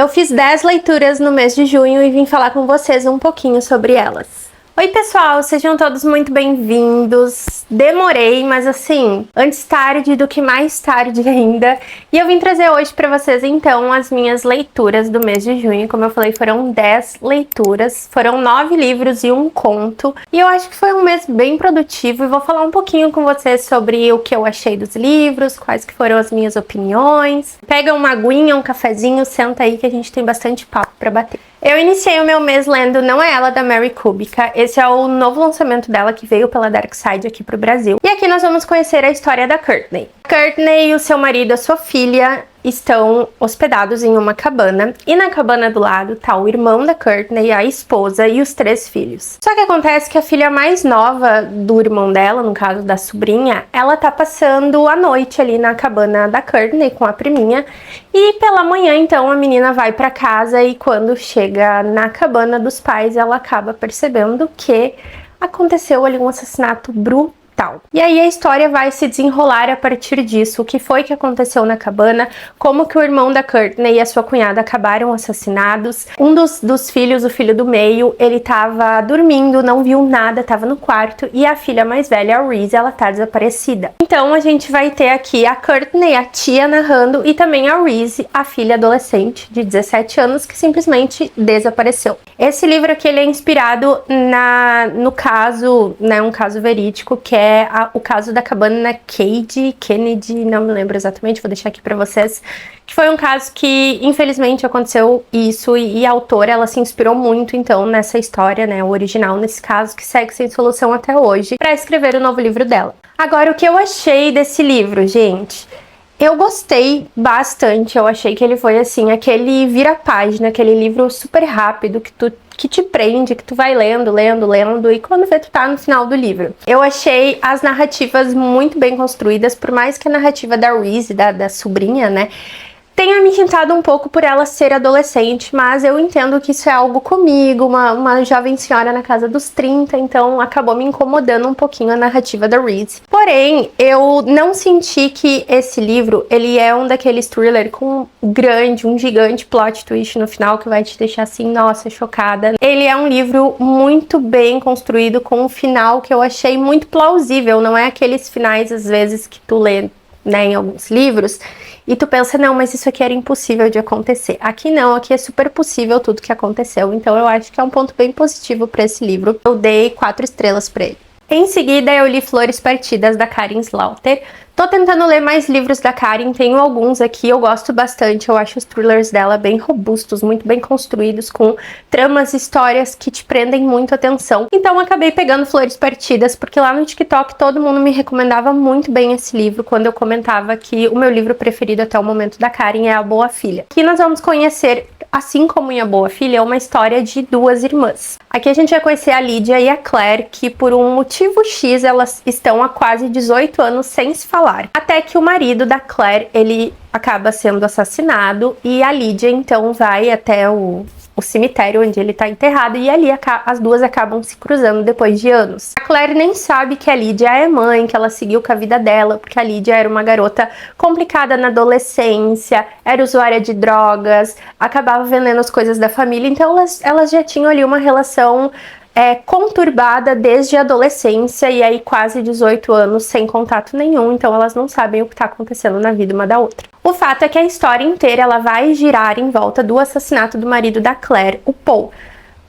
Eu fiz 10 leituras no mês de junho e vim falar com vocês um pouquinho sobre elas. Oi pessoal, sejam todos muito bem-vindos. Demorei, mas assim, antes tarde do que mais tarde ainda. E eu vim trazer hoje pra vocês então as minhas leituras do mês de junho. Como eu falei, foram 10 leituras, foram 9 livros e um conto. E eu acho que foi um mês bem produtivo e vou falar um pouquinho com vocês sobre o que eu achei dos livros, quais que foram as minhas opiniões. Pega uma aguinha, um cafezinho, senta aí que a gente tem bastante papo pra bater. Eu iniciei o meu mês lendo Não É Ela, da Mary Kubica. Esse é o novo lançamento dela que veio pela Dark Side aqui pro Brasil. E aqui nós vamos conhecer a história da Courtney. Courtney, o seu marido e a sua filha estão hospedados em uma cabana. E na cabana do lado tá o irmão da Courtney, a esposa e os 3 filhos. Só que acontece que a filha mais nova do irmão dela, no caso da sobrinha, ela tá passando a noite ali na cabana da Courtney com a priminha. E pela manhã, então, a menina vai pra casa e quando chega na cabana dos pais, ela acaba percebendo que aconteceu ali um assassinato brutal. E aí a história vai se desenrolar a partir disso. O que foi que aconteceu na cabana, como que o irmão da Courtney e a sua cunhada acabaram assassinados. Um dos filhos, o filho do meio, ele tava dormindo, não viu nada, tava no quarto. E a filha mais velha, a Reese, ela tá desaparecida. Então a gente vai ter aqui a Courtney, a tia, narrando, e também a Reese, a filha adolescente de 17 anos, que simplesmente desapareceu. Esse livro aqui, ele é inspirado no caso, né, um caso verídico, que é o caso da cabana Kennedy, não me lembro exatamente, vou deixar aqui pra vocês, que foi um caso que, infelizmente, aconteceu isso, e a autora, ela se inspirou muito, então, nessa história, né, o original, nesse caso, que segue sem solução até hoje, pra escrever o novo livro dela. Agora, o que eu achei desse livro, gente? Eu gostei bastante, eu achei que ele foi, assim, aquele vira-página, aquele livro super rápido que te prende, que tu vai lendo, e quando vê tu tá no final do livro. Eu achei as narrativas muito bem construídas, por mais que a narrativa da Reese, da sobrinha, né, tenha me irritado um pouco por ela ser adolescente, mas eu entendo que isso é algo comigo, uma jovem senhora na casa dos 30, então acabou me incomodando um pouquinho a narrativa da Reese. Porém, eu não senti que esse livro, ele é um daqueles thriller com um gigante plot twist no final que vai te deixar assim, nossa, chocada. Ele é um livro muito bem construído, com um final que eu achei muito plausível, não é aqueles finais, às vezes, que tu lê, né, em alguns livros, e tu pensa, não, mas isso aqui era impossível de acontecer. Aqui não, aqui é super possível tudo que aconteceu, então eu acho que é um ponto bem positivo para esse livro. Eu dei 4 estrelas para ele. Em seguida, eu li Flores Partidas, da Karin Slaughter. Tô tentando ler mais livros da Karin, tenho alguns aqui, eu gosto bastante, eu acho os thrillers dela bem robustos, muito bem construídos, com tramas, histórias que te prendem muito a atenção. Então acabei pegando Flores Partidas, porque lá no TikTok todo mundo me recomendava muito bem esse livro, quando eu comentava que o meu livro preferido até o momento da Karin é A Boa Filha. Aqui nós vamos conhecer, assim como em A Boa Filha, uma história de 2 irmãs. Aqui a gente vai conhecer a Lydia e a Claire, que por um motivo X, elas estão há quase 18 anos sem se falar. Até que o marido da Claire, ele acaba sendo assassinado, e a Lydia então vai até o cemitério onde ele tá enterrado, e ali as duas acabam se cruzando depois de anos. A Claire nem sabe que a Lydia é mãe, que ela seguiu com a vida dela, porque a Lydia era uma garota complicada na adolescência, era usuária de drogas, acabava vendendo as coisas da família, então elas já tinham ali uma relação conturbada desde a adolescência, e aí quase 18 anos sem contato nenhum, então elas não sabem o que está acontecendo na vida uma da outra. O fato é que a história inteira ela vai girar em volta do assassinato do marido da Claire, o Paul,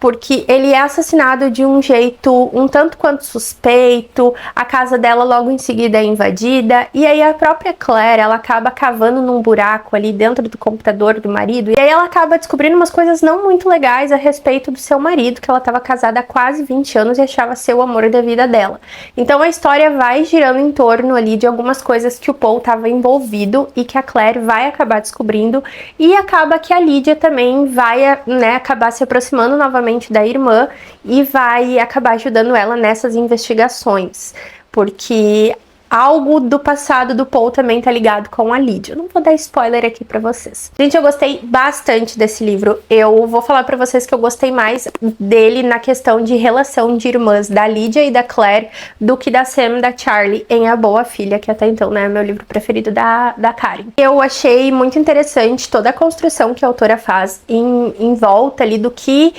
porque ele é assassinado de um jeito um tanto quanto suspeito, a casa dela logo em seguida é invadida, e aí a própria Claire, ela acaba cavando num buraco ali dentro do computador do marido, e aí ela acaba descobrindo umas coisas não muito legais a respeito do seu marido, que ela estava casada há quase 20 anos e achava ser o amor da vida dela. Então a história vai girando em torno ali de algumas coisas que o Paul estava envolvido e que a Claire vai acabar descobrindo, e acaba que a Lydia também vai, né, acabar se aproximando novamente da irmã e vai acabar ajudando ela nessas investigações, porque algo do passado do Paul também tá ligado com a Lydia. Eu não vou dar spoiler aqui pra vocês. Gente, eu gostei bastante desse livro. Eu vou falar pra vocês que eu gostei mais dele na questão de relação de irmãs da Lydia e da Claire do que da Sam e da Charlie em A Boa Filha, que até então, né, é meu livro preferido da Karen. Eu achei muito interessante toda a construção que a autora faz em volta ali do que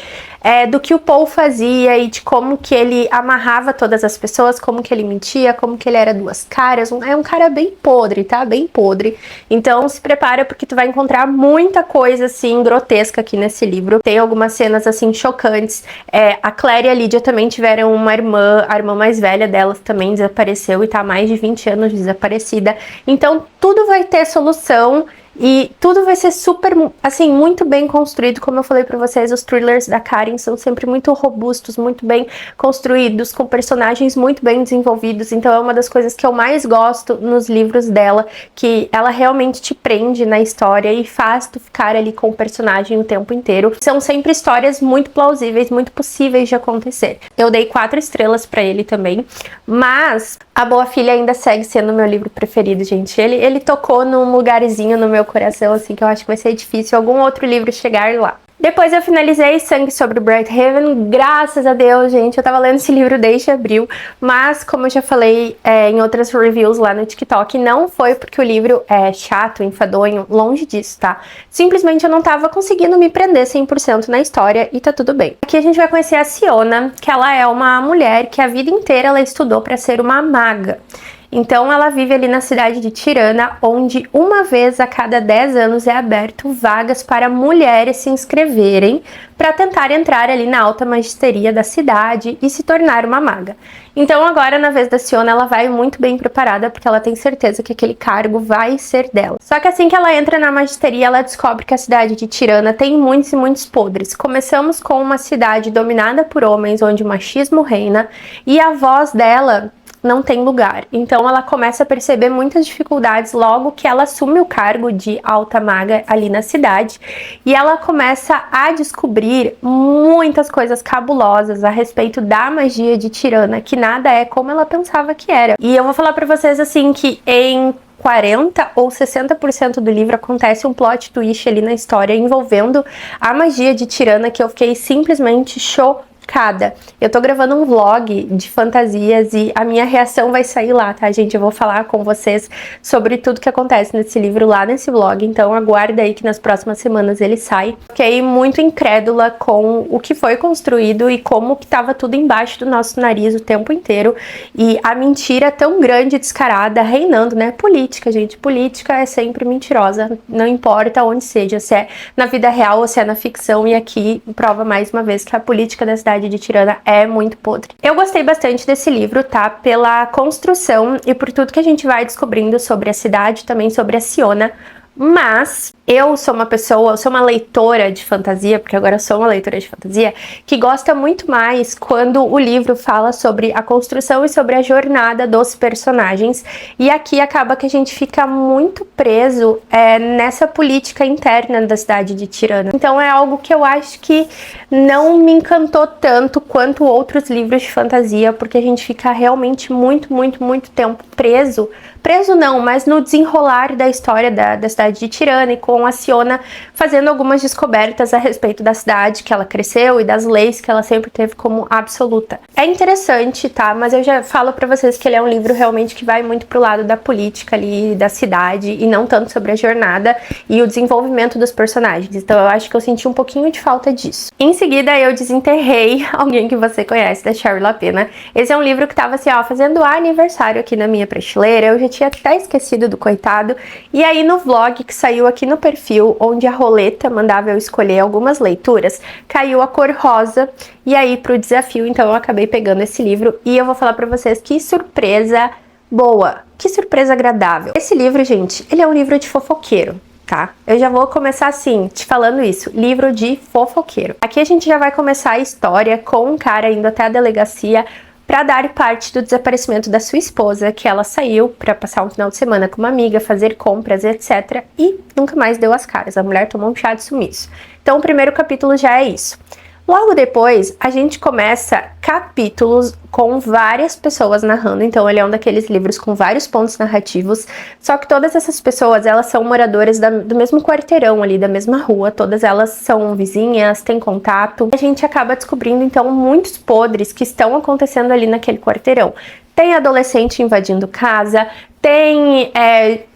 o Paul fazia e de como que ele amarrava todas as pessoas, como que ele mentia, como que ele era duas caras. É um cara bem podre, tá? Bem podre. Então se prepara porque tu vai encontrar muita coisa assim grotesca aqui nesse livro. Tem algumas cenas assim chocantes. A Claire e a Lydia também tiveram uma irmã, a irmã mais velha delas também desapareceu e tá há mais de 20 anos desaparecida. Então tudo vai ter solução. E tudo vai ser super, assim, muito bem construído. Como eu falei pra vocês, os thrillers da Karen são sempre muito robustos, muito bem construídos, com personagens muito bem desenvolvidos. Então é uma das coisas que eu mais gosto nos livros dela, que ela realmente te prende na história e faz tu ficar ali com o personagem o tempo inteiro. São sempre histórias muito plausíveis, muito possíveis de acontecer. Eu dei 4 estrelas pra ele também, mas A Boa Filha ainda segue sendo meu livro preferido, gente. Ele tocou num lugarzinho no meu coração, assim, que eu acho que vai ser difícil algum outro livro chegar lá. Depois eu finalizei Sangue sobre Brighthaven, graças a Deus, gente. Eu tava lendo esse livro desde abril, mas como eu já falei em outras reviews lá no TikTok, não foi porque o livro é chato, enfadonho, longe disso, tá? Simplesmente eu não tava conseguindo me prender 100% na história e tá tudo bem. Aqui a gente vai conhecer a Siona, que ela é uma mulher que a vida inteira ela estudou para ser uma maga. Então ela vive ali na cidade de Tirana, onde uma vez a cada 10 anos é aberto vagas para mulheres se inscreverem para tentar entrar ali na alta magisteria da cidade e se tornar uma maga. Então agora, na vez da Siona, ela vai muito bem preparada porque ela tem certeza que aquele cargo vai ser dela. Só que assim que ela entra na magisteria, ela descobre que a cidade de Tirana tem muitos e muitos podres. Começamos com uma cidade dominada por homens, onde o machismo reina, e a voz dela não tem lugar. Então ela começa a perceber muitas dificuldades logo que ela assume o cargo de alta maga ali na cidade, e ela começa a descobrir muitas coisas cabulosas a respeito da magia de Tirana, que nada é como ela pensava que era. E eu vou falar pra vocês assim que em 40 ou 60% do livro acontece um plot twist ali na história envolvendo a magia de Tirana que eu fiquei simplesmente chocada. Eu tô gravando um vlog de fantasias e a minha reação vai sair lá, tá, gente? Eu vou falar com vocês sobre tudo que acontece nesse livro lá nesse vlog, então aguarda aí que nas próximas semanas ele sai. Fiquei muito incrédula com o que foi construído e como que tava tudo embaixo do nosso nariz o tempo inteiro, e a mentira tão grande e descarada reinando, né? Política, gente, política é sempre mentirosa, não importa onde seja, se é na vida real ou se é na ficção, e aqui prova mais uma vez que a política da cidade de Tirana é muito podre. Eu gostei bastante desse livro, tá? Pela construção e por tudo que a gente vai descobrindo sobre a cidade, também sobre a Siona, mas eu sou uma pessoa, eu sou uma leitora de fantasia, porque agora eu sou uma leitora de fantasia, que gosta muito mais quando o livro fala sobre a construção e sobre a jornada dos personagens, e aqui acaba que a gente fica muito preso nessa política interna da cidade de Tirana. Então é algo que eu acho que não me encantou tanto quanto outros livros de fantasia, porque a gente fica realmente muito tempo preso não, mas no desenrolar da história da cidade de Tirana, e com a Siona fazendo algumas descobertas a respeito da cidade que ela cresceu e das leis que ela sempre teve como absoluta. É interessante, tá? Mas eu já falo pra vocês que ele é um livro realmente que vai muito pro lado da política ali, da cidade, e não tanto sobre a jornada e o desenvolvimento dos personagens. Então eu acho que eu senti um pouquinho de falta disso. Em seguida eu desenterrei Alguém que Você Conhece, da Shari LaPena. Esse é um livro que tava assim, ó, fazendo aniversário aqui na minha prateleira. Eu já tinha até esquecido do coitado, e aí no vlog que saiu aqui no perfil, onde a roleta mandava eu escolher algumas leituras, caiu a cor rosa, e aí pro desafio, então eu acabei pegando esse livro, e eu vou falar pra vocês que surpresa boa, que surpresa agradável. Esse livro, gente, ele é um livro de fofoqueiro, tá? Eu já vou começar assim, te falando isso, livro de fofoqueiro. Aqui a gente já vai começar a história com um cara indo até a delegacia para dar parte do desaparecimento da sua esposa, que ela saiu para passar um final de semana com uma amiga, fazer compras, etc. E nunca mais deu as caras. A mulher tomou um chá de sumiço. Então o primeiro capítulo já é isso. Logo depois, a gente começa capítulos com várias pessoas narrando, então ele é um daqueles livros com vários pontos narrativos, só que todas essas pessoas, elas são moradoras do mesmo quarteirão ali, da mesma rua, todas elas são vizinhas, têm contato. A gente acaba descobrindo, então, muitos podres que estão acontecendo ali naquele quarteirão. Tem adolescente invadindo casa, tem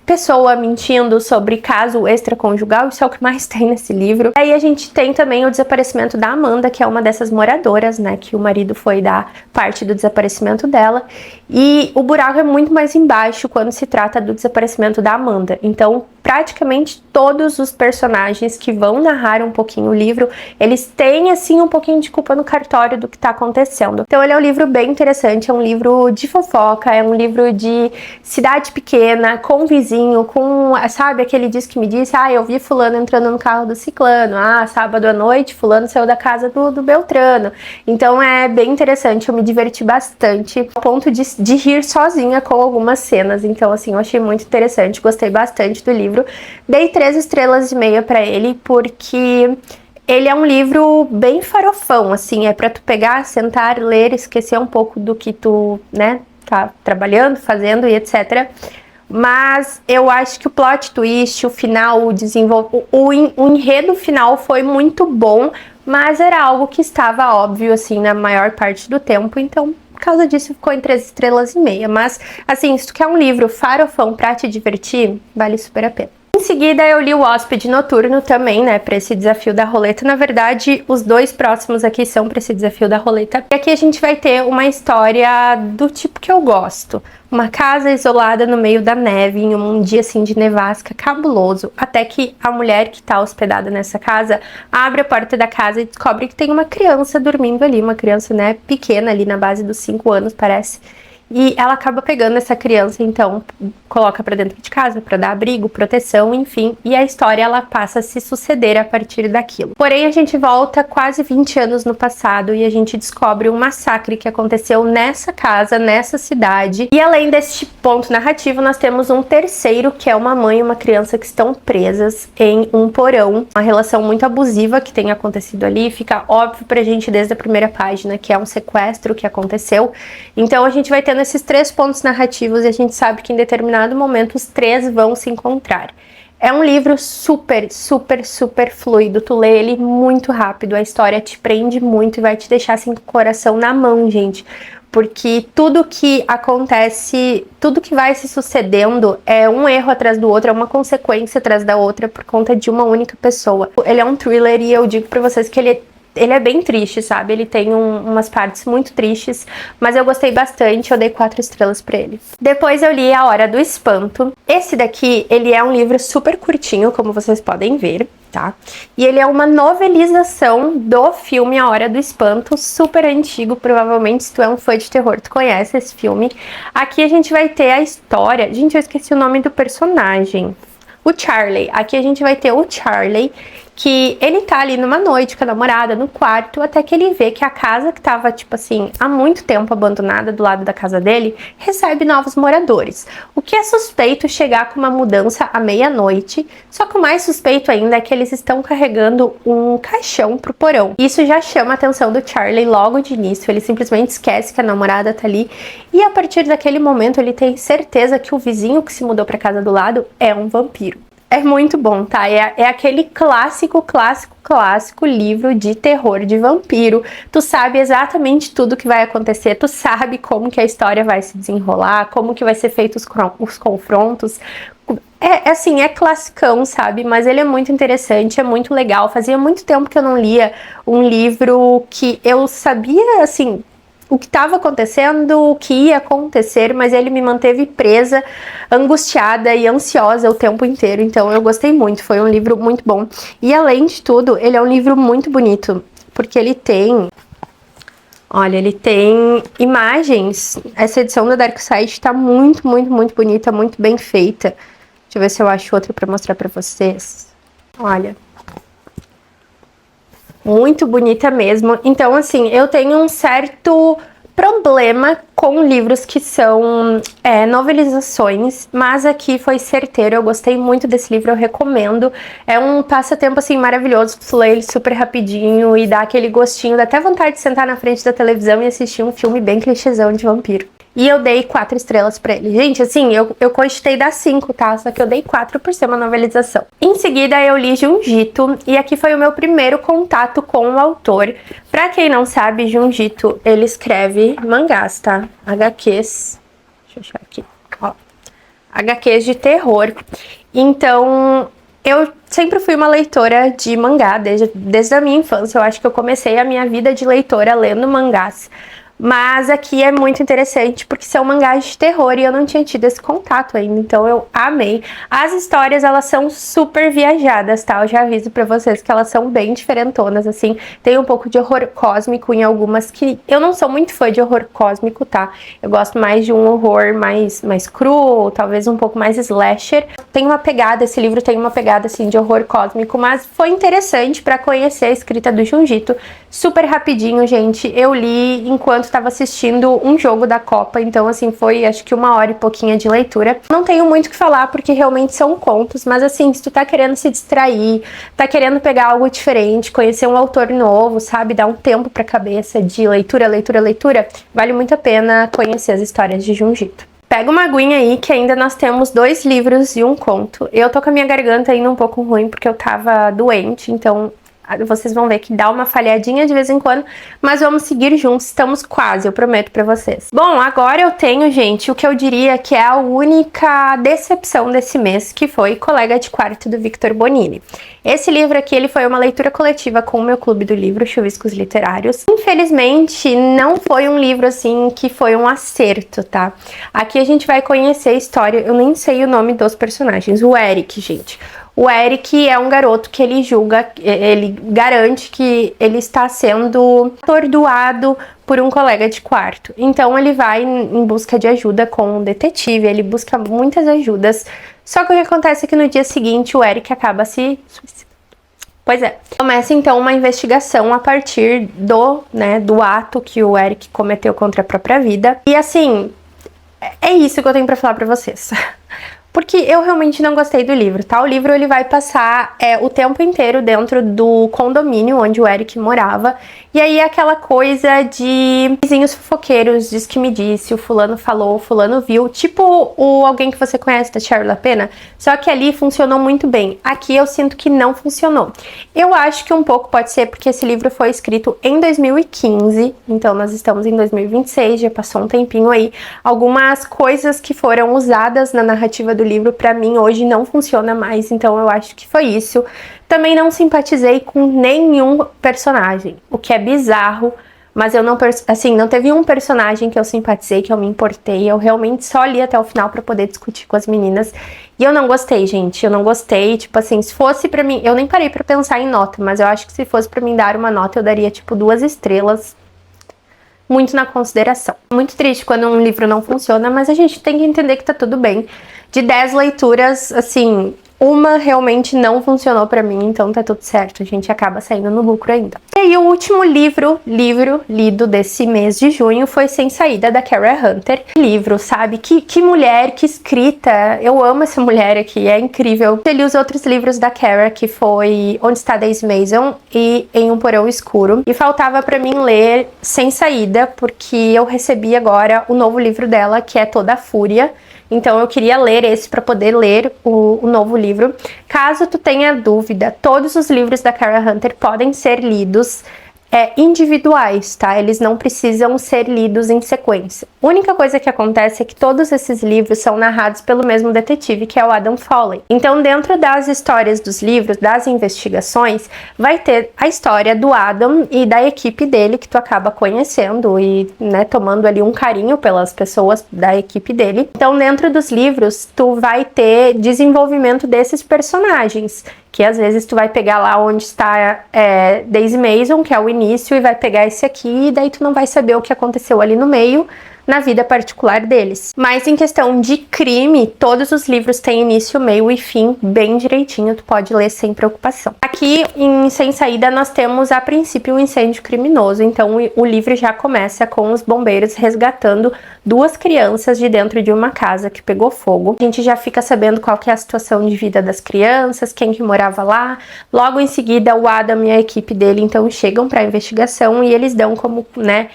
pessoa mentindo sobre caso extraconjugal, isso é o que mais tem nesse livro. Aí a gente tem também o desaparecimento da Amanda, que é uma dessas moradoras, né, que o marido foi dar parte do desaparecimento dela, e o buraco é muito mais embaixo quando se trata do desaparecimento da Amanda. Então, praticamente todos os personagens que vão narrar um pouquinho o livro, eles têm, assim, um pouquinho de culpa no cartório do que tá acontecendo. Então, ele é um livro bem interessante, é um livro de fofoca, é um livro de cidade pequena, com vizinho, com, sabe, aquele diz que me disse, eu vi fulano entrando no carro do ciclano, sábado à noite fulano saiu da casa do Beltrano. Então, é bem interessante, eu me diverti bastante, ao ponto de rir sozinha com algumas cenas. Então, assim, eu achei muito interessante, gostei bastante do livro. Dei 3,5 estrelas pra ele, porque ele é um livro bem farofão, assim, é pra tu pegar, sentar, ler, esquecer um pouco do que tu, né, tá trabalhando, fazendo e etc. Mas eu acho que o plot twist, o final, o enredo final foi muito bom, mas era algo que estava óbvio, assim, na maior parte do tempo, então por causa disso ficou em 3,5 estrelas. Mas, assim, se tu quer um livro farofão pra te divertir, vale super a pena. Em seguida, eu li O Hóspede Noturno também, né, para esse desafio da roleta. Na verdade, os dois próximos aqui são para esse desafio da roleta. E aqui a gente vai ter uma história do tipo que eu gosto. Uma casa isolada no meio da neve, em um dia assim de nevasca cabuloso, até que a mulher que tá hospedada nessa casa abre a porta da casa e descobre que tem uma criança dormindo ali, uma criança, né, pequena ali na base dos 5 anos, parece. E ela acaba pegando essa criança, então coloca pra dentro de casa pra dar abrigo, proteção, enfim, e a história ela passa a se suceder a partir daquilo. Porém, a gente volta quase 20 anos no passado e a gente descobre um massacre que aconteceu nessa casa, nessa cidade. E além deste ponto narrativo, nós temos um terceiro, que é uma mãe e uma criança que estão presas em um porão. Uma relação muito abusiva que tem acontecido ali, fica óbvio pra gente desde a primeira página que é um sequestro que aconteceu. Então a gente vai ter esses 3 pontos narrativos e a gente sabe que em determinado momento os 3 vão se encontrar. É um livro super, super, super fluido, tu lê ele muito rápido, a história te prende muito e vai te deixar assim com o coração na mão, gente. Porque tudo que acontece, tudo que vai se sucedendo é um erro atrás do outro, é uma consequência atrás da outra por conta de uma única pessoa. Ele é um thriller e eu digo pra vocês que ele é bem triste, sabe? Ele tem umas partes muito tristes, mas eu gostei bastante, eu dei 4 estrelas pra ele. Depois eu li A Hora do Espanto. Esse daqui, ele é um livro super curtinho, como vocês podem ver, tá? E ele é uma novelização do filme A Hora do Espanto, super antigo, provavelmente se tu é um fã de terror, tu conhece esse filme. Aqui a gente vai ter a história... Gente, eu esqueci o nome do personagem. O Charlie. Aqui a gente vai ter o Charlie, que ele tá ali numa noite com a namorada no quarto, até que ele vê que a casa que tava, tipo assim, há muito tempo abandonada do lado da casa dele, recebe novos moradores. O que é suspeito chegar com uma mudança à meia-noite, só que o mais suspeito ainda é que eles estão carregando um caixão pro porão. Isso já chama a atenção do Charlie logo de início, ele simplesmente esquece que a namorada tá ali, e a partir daquele momento ele tem certeza que o vizinho que se mudou pra casa do lado é um vampiro. É muito bom, tá? É aquele clássico livro de terror de vampiro. Tu sabe exatamente tudo que vai acontecer, tu sabe como que a história vai se desenrolar, como que vai ser feito os confrontos. Assim, é classicão, sabe? Mas ele é muito interessante, é muito legal. Fazia muito tempo que eu não lia um livro que eu sabia, assim, o que estava acontecendo, o que ia acontecer, mas ele me manteve presa, angustiada e ansiosa o tempo inteiro. Então eu gostei muito, foi um livro muito bom. E além de tudo, ele é um livro muito bonito, porque ele tem... Olha, ele tem imagens. Essa edição da Dark Side tá muito, muito, muito bonita, muito bem feita. Deixa eu ver se eu acho outra pra mostrar pra vocês. Olha... Muito bonita mesmo. Então, assim, eu tenho um certo problema com livros que são novelizações, mas aqui foi certeiro, eu gostei muito desse livro, eu recomendo. É um passatempo, assim, maravilhoso, tu lê ele super rapidinho e dá aquele gostinho, dá até vontade de sentar na frente da televisão e assistir um filme bem clichêzão de vampiro. E eu dei 4 estrelas pra ele. Gente, assim, eu cogitei dar 5, tá? Só que eu dei 4 por ser uma novelização. Em seguida, eu li Junjito. E aqui foi o meu primeiro contato com o autor. Pra quem não sabe, Junjito, ele escreve mangás, tá? HQs. Deixa eu achar aqui. Ó. HQs de terror. Então, eu sempre fui uma leitora de mangá. Desde a minha infância. Eu acho que eu comecei a minha vida de leitora lendo mangás. Mas aqui é muito interessante porque são mangás de terror e eu não tinha tido esse contato ainda, então eu amei. As histórias, elas são super viajadas, tá? Eu já aviso pra vocês que elas são bem diferentonas, assim. Tem um pouco de horror cósmico em algumas que eu não sou muito fã de horror cósmico, tá? Eu gosto mais de um horror mais cru, talvez um pouco mais slasher. Tem uma pegada, esse livro tem uma pegada, assim, de horror cósmico, mas foi interessante pra conhecer a escrita do Junjito. Super rapidinho, gente. Eu li enquanto estava assistindo um jogo da Copa, então assim, foi acho que 1 hora e pouquinho de leitura. Não tenho muito o que falar porque realmente são contos, mas assim, se tu tá querendo se distrair, tá querendo pegar algo diferente, conhecer um autor novo, sabe, dar um tempo pra cabeça de leitura, vale muito a pena conhecer as histórias de Junjito. Pega uma aguinha aí, que ainda nós temos 2 livros e um conto. Eu tô com a minha garganta ainda um pouco ruim porque eu tava doente, então vocês vão ver que dá uma falhadinha de vez em quando, mas vamos seguir juntos, estamos quase, eu prometo pra vocês. Bom, agora eu tenho, gente, o que eu diria que é a única decepção desse mês, que foi Colega de Quarto, do Victor Bonini. Esse livro aqui, ele foi uma leitura coletiva com o meu clube do livro, Chuviscos Literários. Infelizmente, não foi um livro, assim, que foi um acerto, tá? Aqui a gente vai conhecer a história, eu nem sei o nome dos personagens, o Eric, gente. O Eric é um garoto que ele julga, ele garante que ele está sendo atordoado por um colega de quarto. Então ele vai em busca de ajuda com um detetive, ele busca muitas ajudas. Só que o que acontece é que no dia seguinte o Eric acaba se suicidando. Pois é. Começa então uma investigação a partir do ato que o Eric cometeu contra a própria vida. E assim, é isso que eu tenho pra falar pra vocês. Porque eu realmente não gostei do livro, tá? O livro, ele vai passar o tempo inteiro dentro do condomínio onde o Eric morava. E aí aquela coisa de vizinhos fofoqueiros, diz que me disse, o fulano falou, o fulano viu. Tipo Alguém que Você Conhece, da Shirley LaPena. Só que ali funcionou muito bem. Aqui eu sinto que não funcionou. Eu acho que um pouco pode ser porque esse livro foi escrito em 2015. Então nós estamos em 2026, já passou um tempinho aí. Algumas coisas que foram usadas na narrativa do livro, pra mim, hoje não funciona mais, então eu acho que foi isso. Também não simpatizei com nenhum personagem, o que é bizarro, mas eu não, assim, não teve um personagem que eu simpatizei, que eu me importei, eu realmente só li até o final pra poder discutir com as meninas, e eu não gostei, gente, eu não gostei, tipo assim, se fosse pra mim, eu nem parei pra pensar em nota, mas eu acho que se fosse pra mim dar uma nota, eu daria, tipo, 2 estrelas, muito na consideração. Muito triste quando um livro não funciona, mas a gente tem que entender que tá tudo bem. De 10 leituras, assim, uma realmente não funcionou pra mim, então tá tudo certo, a gente acaba saindo no lucro ainda. E aí o último livro lido desse mês de junho foi Sem Saída, da Kara Hunter. Livro, sabe? Que mulher, que escrita, eu amo essa mulher aqui, é incrível. Eu li os outros livros da Kara, que foi Onde Está Daisy Mason e Em Um Porão Escuro, e faltava pra mim ler Sem Saída, porque eu recebi agora o novo livro dela, que é Toda a Fúria. Então eu queria ler esse para poder ler o novo livro. Caso tu tenha dúvida, todos os livros da Kara Hunter podem ser lidos individuais, tá? Eles não precisam ser lidos em sequência. A única coisa que acontece é que todos esses livros são narrados pelo mesmo detetive, que é o Adam Foley. Então, dentro das histórias dos livros, das investigações, vai ter a história do Adam e da equipe dele, que tu acaba conhecendo e, né, tomando ali um carinho pelas pessoas da equipe dele. Então, dentro dos livros, tu vai ter desenvolvimento desses personagens, que às vezes tu vai pegar lá onde está Daisy Mason, que é o início, e vai pegar esse aqui, e daí tu não vai saber o que aconteceu ali no meio, na vida particular deles. Mas em questão de crime, todos os livros têm início, meio e fim bem direitinho, tu pode ler sem preocupação. Aqui em Sem Saída nós temos a princípio um incêndio criminoso, então o livro já começa com os bombeiros resgatando duas crianças de dentro de uma casa que pegou fogo. A gente já fica sabendo qual que é a situação de vida das crianças, quem que morava lá. Logo em seguida o Adam e a equipe dele então chegam para a investigação e eles dão como, né,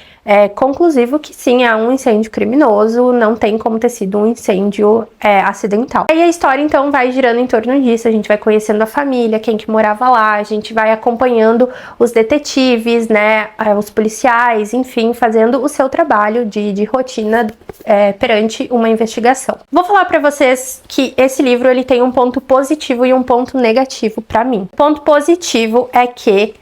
conclusivo que sim, é um incêndio criminoso, não tem como ter sido um incêndio acidental. Aí a história então vai girando em torno disso, a gente vai conhecendo a família, quem que morava lá, a gente vai acompanhando os detetives, né, os policiais, enfim, fazendo o seu trabalho de rotina perante uma investigação. Vou falar pra vocês que esse livro ele tem um ponto positivo e um ponto negativo pra mim. O ponto positivo é que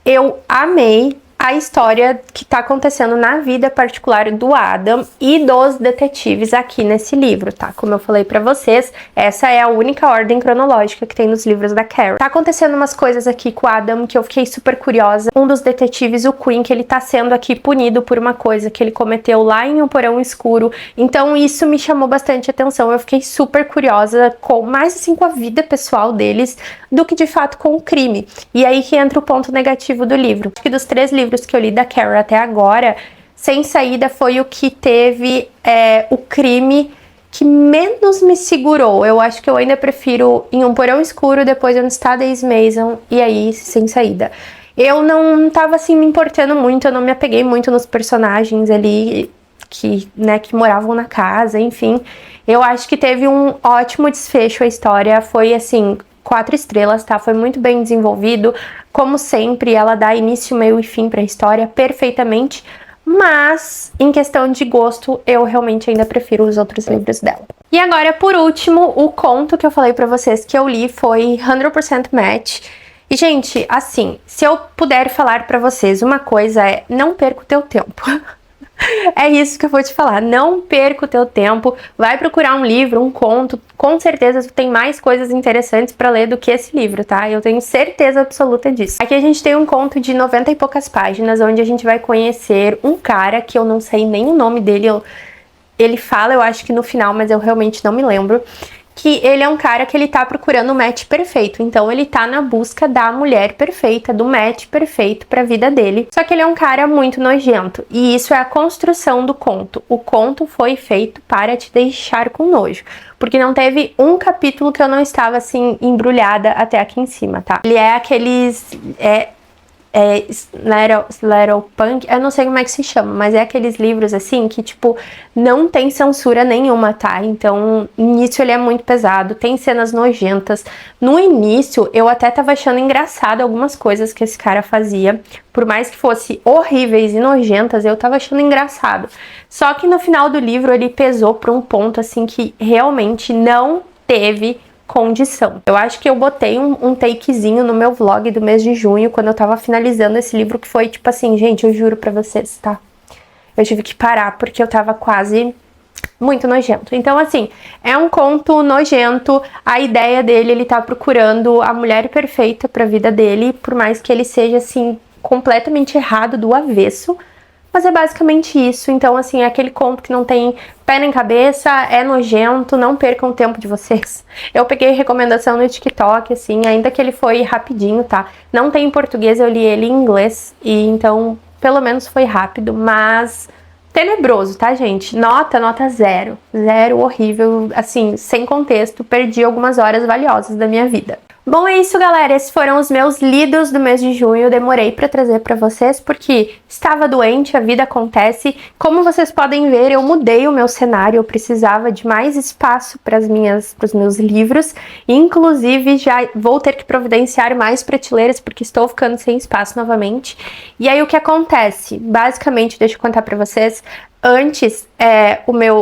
eu amei a história que tá acontecendo na vida particular do Adam e dos detetives aqui nesse livro, tá? Como eu falei pra vocês, essa é a única ordem cronológica que tem nos livros da Carol. Tá acontecendo umas coisas aqui com o Adam que eu fiquei super curiosa. Um dos detetives, o Quinn, que ele tá sendo aqui punido por uma coisa que ele cometeu lá em um porão escuro. Então isso me chamou bastante atenção. Eu fiquei super curiosa mais assim com a vida pessoal deles do que de fato com o crime. E aí que entra o ponto negativo do livro. Acho que dos 3 livros que eu li da Carol até agora, Sem Saída foi o que teve o crime que menos me segurou. Eu acho que eu ainda prefiro Em um Porão Escuro, depois Onde Está Daisy Mason e aí Sem Saída. Eu não tava assim me importando muito, eu não me apeguei muito nos personagens ali que moravam na casa, enfim. Eu acho que teve um ótimo desfecho a história, foi assim 4 estrelas, tá? Foi muito bem desenvolvido. Como sempre, ela dá início, meio e fim pra história perfeitamente. Mas, em questão de gosto, eu realmente ainda prefiro os outros livros dela. E agora, por último, o conto que eu falei pra vocês que eu li foi 100% Match. E, gente, assim, se eu puder falar pra vocês uma coisa é, não perca o teu tempo. É isso que eu vou te falar, não perca o teu tempo, vai procurar um livro, um conto, com certeza tu tem mais coisas interessantes pra ler do que esse livro, tá? Eu tenho certeza absoluta disso. Aqui a gente tem um conto de 90 e poucas páginas, onde a gente vai conhecer um cara que eu não sei nem o nome dele, ele fala, eu acho que no final, mas eu realmente não me lembro, que ele é um cara que ele tá procurando o match perfeito, então ele tá na busca da mulher perfeita, do match perfeito pra vida dele, só que ele é um cara muito nojento, e isso é a construção do conto. O conto foi feito para te deixar com nojo, porque não teve um capítulo que eu não estava assim, embrulhada até aqui em cima, tá? Ele é aqueles... Punk, eu não sei como é que se chama, mas é aqueles livros assim que tipo não tem censura nenhuma, tá? Então no início ele é muito pesado, tem cenas nojentas. No início eu até tava achando engraçado algumas coisas que esse cara fazia, por mais que fosse horríveis e nojentas, eu tava achando engraçado. Só que no final do livro ele pesou pra um ponto assim que realmente não teve condição. Eu acho que eu botei um takezinho no meu vlog do mês de junho, quando eu tava finalizando esse livro, que foi tipo assim, gente, eu juro pra vocês, tá? Eu tive que parar, porque eu tava quase muito nojento. Então, assim, é um conto nojento, a ideia dele, ele tá procurando a mulher perfeita pra vida dele, por mais que ele seja, assim, completamente errado do avesso, mas é basicamente isso. Então, assim, é aquele conto que não tem pé nem cabeça, é nojento, não percam o tempo de vocês. Eu peguei recomendação no TikTok, assim, ainda que ele foi rapidinho, tá? Não tem em português, eu li ele em inglês, e então, pelo menos foi rápido, mas tenebroso, tá, gente? Nota 0. 0, horrível, assim, sem contexto, perdi algumas horas valiosas da minha vida. Bom, é isso, galera. Esses foram os meus lidos do mês de junho. Eu demorei pra trazer pra vocês porque estava doente, a vida acontece. Como vocês podem ver, eu mudei o meu cenário. Eu precisava de mais espaço para os meus livros. Inclusive, já vou ter que providenciar mais prateleiras porque estou ficando sem espaço novamente. E aí, o que acontece? Basicamente, deixa eu contar pra vocês. Antes,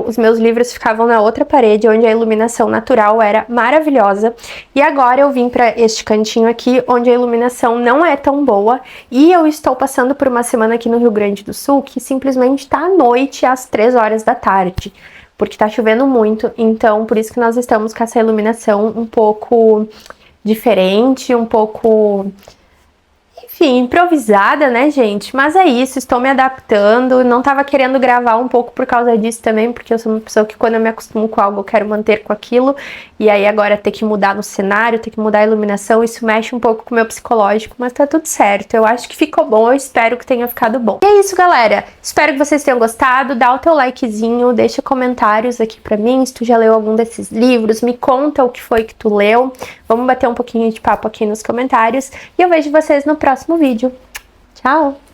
os meus livros ficavam na outra parede, onde a iluminação natural era maravilhosa. E agora eu vim para este cantinho aqui, onde a iluminação não é tão boa. E eu estou passando por uma semana aqui no Rio Grande do Sul, que simplesmente tá à noite, às 3 horas da tarde. Porque tá chovendo muito, então por isso que nós estamos com essa iluminação um pouco diferente, um pouco... enfim, improvisada, né, gente? Mas é isso, estou me adaptando. Não tava querendo gravar um pouco por causa disso também, porque eu sou uma pessoa que quando eu me acostumo com algo, eu quero manter com aquilo. E aí agora ter que mudar no cenário, ter que mudar a iluminação, isso mexe um pouco com o meu psicológico, mas tá tudo certo. Eu acho que ficou bom, eu espero que tenha ficado bom. E é isso, galera. Espero que vocês tenham gostado. Dá o teu likezinho, deixa comentários aqui pra mim, se tu já leu algum desses livros, me conta o que foi que tu leu. Vamos bater um pouquinho de papo aqui nos comentários. E eu vejo vocês no próximo vídeo. Tchau!